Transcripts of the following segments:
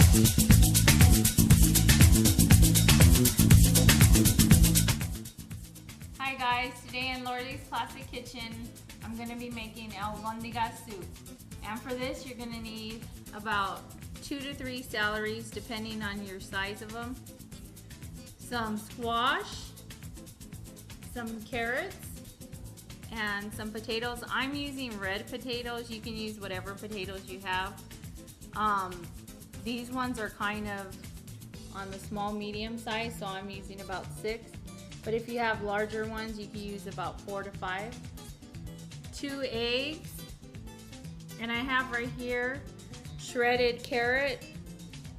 Hi guys, today in Lauralee's Classic Kitchen, I'm going to be making albondiga soup. And for this, you're going to need about 2 to 3 celeries, depending on your size of them. Some squash, some carrots, and some potatoes. I'm using red potatoes. You can use whatever potatoes you have. These ones are kind of on the small medium size, so I'm using about 6. But if you have larger ones, you can use about 4 to 5. 2 eggs, and I have right here shredded carrot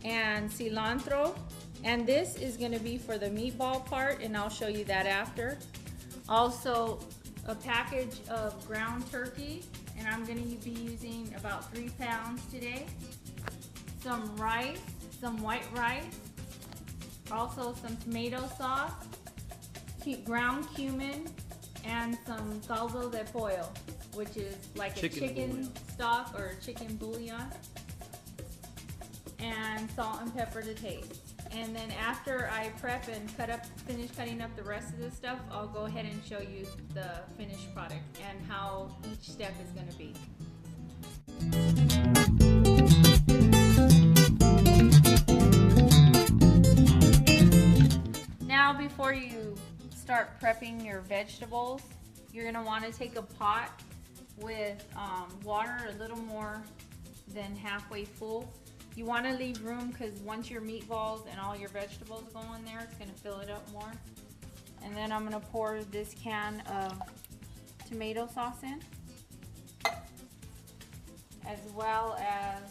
and cilantro. And this is going to be for the meatball part, and I'll show you that after. Also, a package of ground turkey, and I'm going to be using about 3 pounds today. Some rice, some white rice, also some tomato sauce, ground cumin, and some caldo de pollo, which is like a chicken stock or chicken bouillon, and salt and pepper to taste. And then after I prep and finish cutting up the rest of the stuff, I'll go ahead and show you the finished product and how each step is going to be. Now, before you start prepping your vegetables, you're going to want to take a pot with water a little more than halfway full. You want to leave room because once your meatballs and all your vegetables go in there, it's going to fill it up more. And then I'm going to pour this can of tomato sauce in, as well as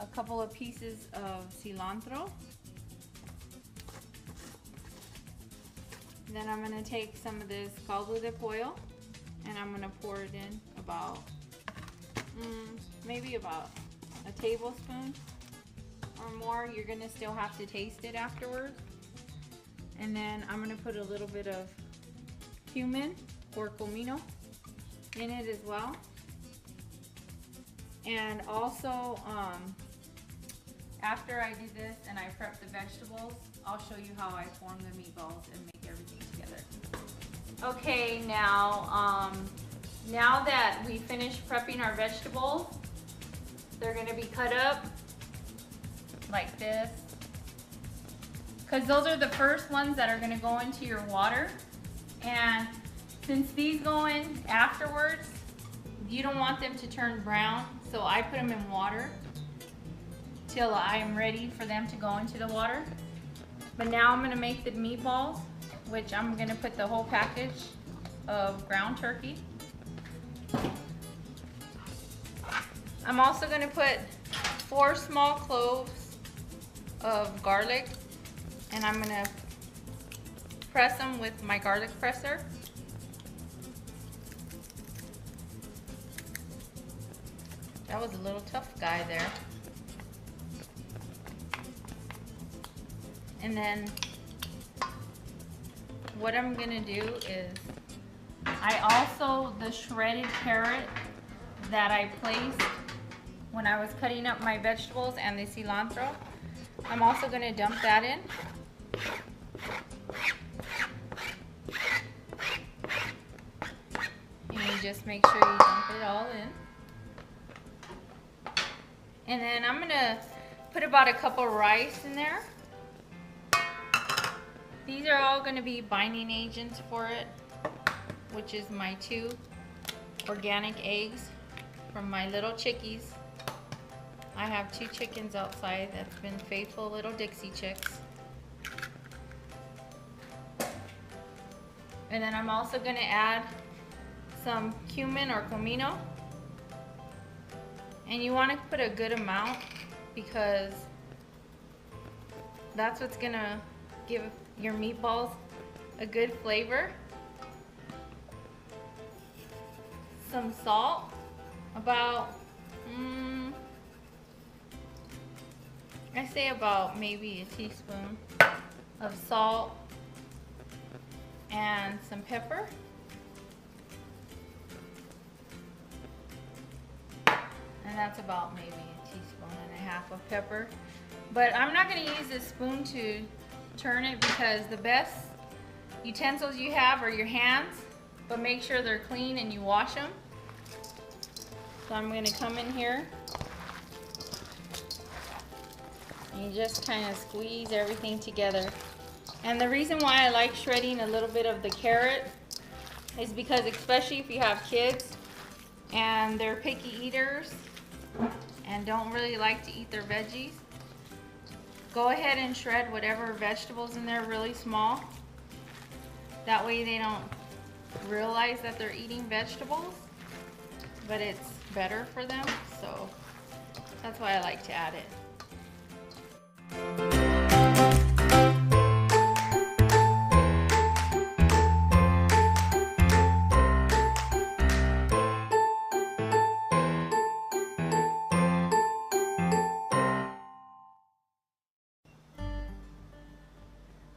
a couple of pieces of cilantro. Then I'm going to take some of this caldo de pollo, and I'm going to pour it in about, maybe about a tablespoon or more. You're going to still have to taste it afterwards. And then I'm going to put a little bit of cumin or comino in it as well. And also, after I do this and I prep the vegetables, I'll show you how I form the meatballs and make everything together. Okay, now that we finished prepping our vegetables, they're going to be cut up like this, because those are the first ones that are going to go into your water. And since these go in afterwards, you don't want them to turn brown, so I put them in water till I'm ready for them to go into the water. But now I'm going to make the meatballs, which I'm going to put the whole package of ground turkey. I'm also going to put 4 small cloves of garlic, and I'm going to press them with my garlic presser. That was a little tough guy there. And then what I'm going to do is, the shredded carrot that I placed when I was cutting up my vegetables and the cilantro, I'm also going to dump that in. And you just make sure you dump it all in. And then I'm going to put about a cup of rice in there. These are all going to be binding agents for it, which is my 2 organic eggs from my little chickies. I have 2 chickens outside that's been faithful little Dixie chicks. And then I'm also going to add some cumin or comino. And you want to put a good amount because that's what's going to give your meatballs a good flavor. Some salt, about I say about maybe a teaspoon of salt, and some pepper. And that's about maybe a teaspoon and a half of pepper. But I'm not going to use this spoon to turn it because the best utensils you have are your hands, but make sure they're clean and you wash them. So I'm going to come in here and you just kind of squeeze everything together. And the reason why I like shredding a little bit of the carrot is because, especially if you have kids and they're picky eaters and don't really like to eat their veggies, go ahead and shred whatever vegetables in there really small. That way they don't realize that they're eating vegetables, but it's better for them. So that's why I like to add it.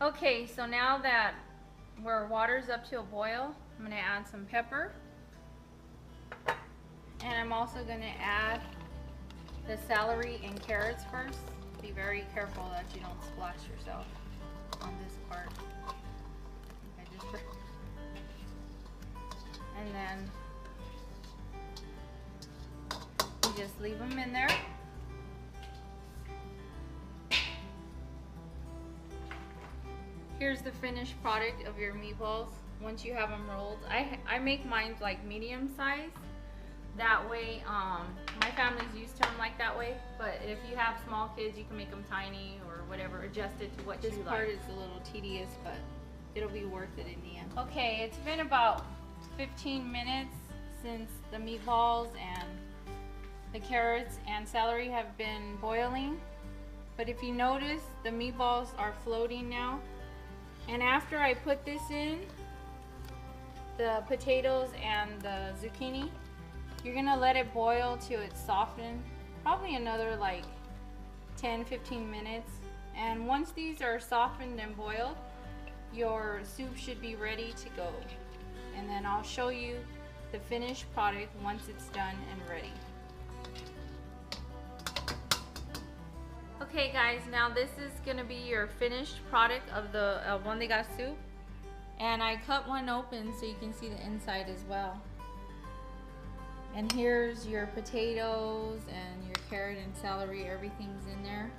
Okay, so now that our water's up to a boil, I'm going to add some pepper. And I'm also going to add the celery and carrots first. Be very careful that you don't splash yourself on this part. And then you just leave them in there. Here's the finished product of your meatballs once you have them rolled. I make mine like medium size. That way, my family's used to them like that way. But if you have small kids, you can make them tiny or whatever, adjust it to what you like. This part is a little tedious, but it'll be worth it in the end. Okay, it's been about 15 minutes since the meatballs and the carrots and celery have been boiling. But if you notice, the meatballs are floating now. And after I put this in, the potatoes and the zucchini, you're gonna let it boil till it's softened, probably another like 10-15 minutes. And once these are softened and boiled, your soup should be ready to go. And then I'll show you the finished product once it's done and ready. Okay guys, now this is going to be your finished product of the Albondiga soup. And I cut one open so you can see the inside as well. And here's your potatoes and your carrot and celery, everything's in there,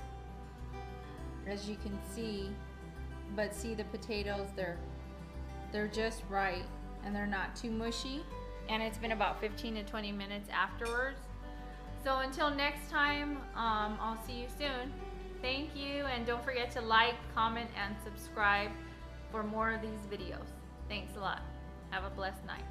as you can see. But see, the potatoes, they're just right and they're not too mushy. And it's been about 15 to 20 minutes afterwards. So until next time, I'll see you soon. Thank you, and don't forget to like, comment, and subscribe for more of these videos. Thanks a lot. Have a blessed night.